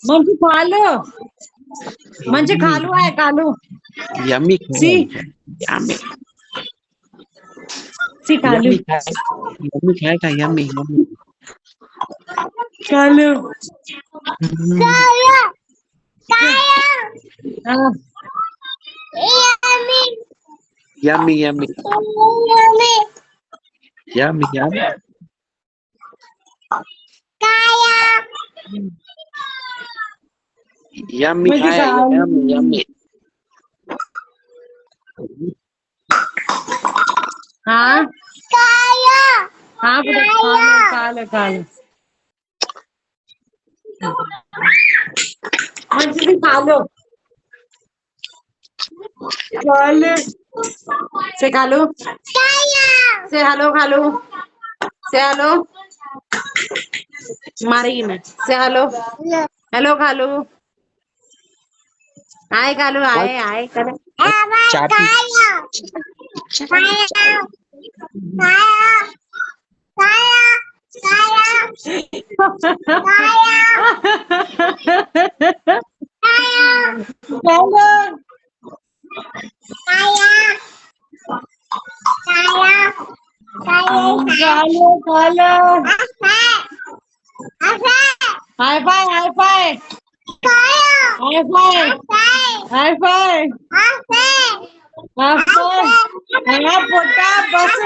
मंची खा लो, मंची खा लो है कालू यम्मी सी यम्मी सी कालू यम्मी खाएगा yummy yummy Kalu yummy yummy yummy yummy yummy खाएगा यम्मी यम्मी हाँ हाँ खा लो मंची भी खा लो से कालू से हेलो खालू से हेलो मारेगी मैं से हेलो हेलो खालू आए कालू आए आए कर hi fi hi fi hi fi hi fi हाँ पोटा बस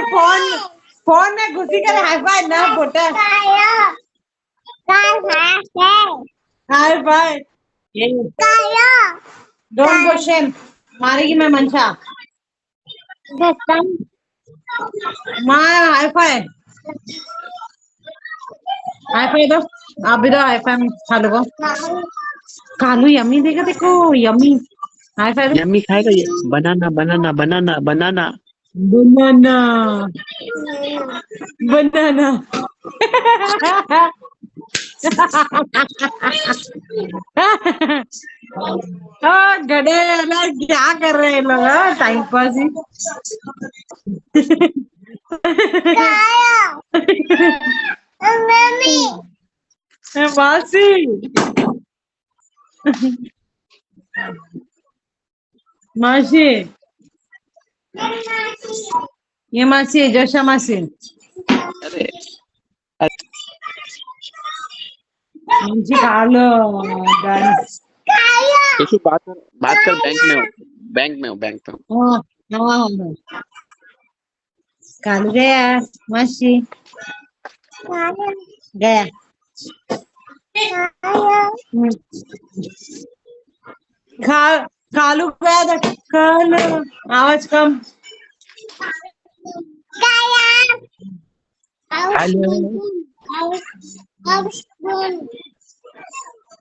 फोन में घुसी करे हाई फाई ना पोटा hi fi don't go shame मारेगी मैं मंशा मार हाई फाई दो आप भी दो हाई फाई खा लो कालू यम्मी देगा देखो यम्मी हाई फाई यम्मी खाएगा ये बनाना बनाना बनाना बनाना बनाना बनाना गधे अलग क्या कर रहे हैं लोग टाइम पास ही मासी मासी ये मासी है जोशा मासी अरे मंची खा लो तो बात कर बैंक में हूँ कालू गया मासी गया कालू गया था कालू आवाज कम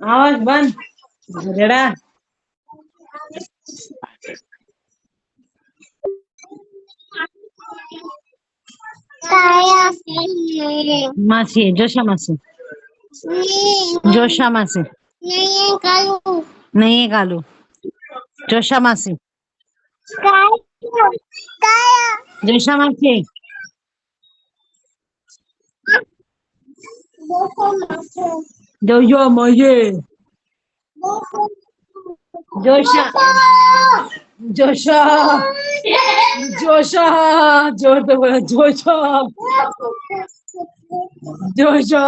आवाज बंद जड़ा मासी जोशा मासी जोशा मासी नहीं है कालू जोशा मासी जोशा मासी जोशा मासी जोशा जोशा जोशा जोर तो बोला जोशा जोशा